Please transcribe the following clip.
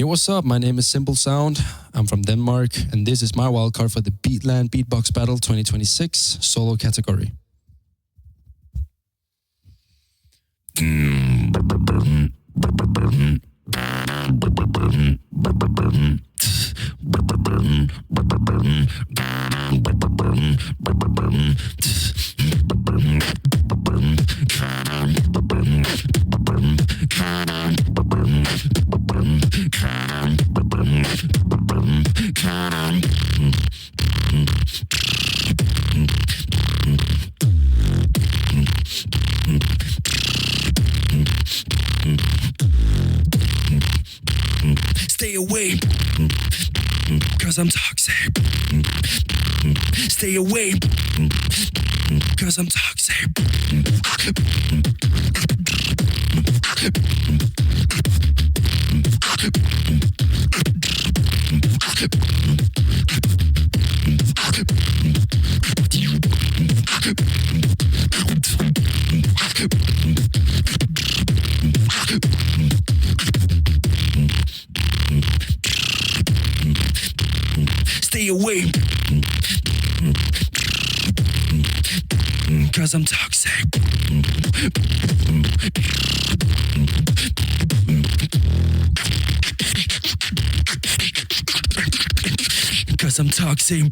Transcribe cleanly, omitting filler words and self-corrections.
Yo, what's up? My name is Simple Sound. I'm from Denmark, and this is my wildcard for the Beatland Beatbox Battle 2026 solo category. Stay away, cause I'm toxic. Stay away, cause I'm toxic. Stay away, cause I'm toxic. Cause I'm toxic.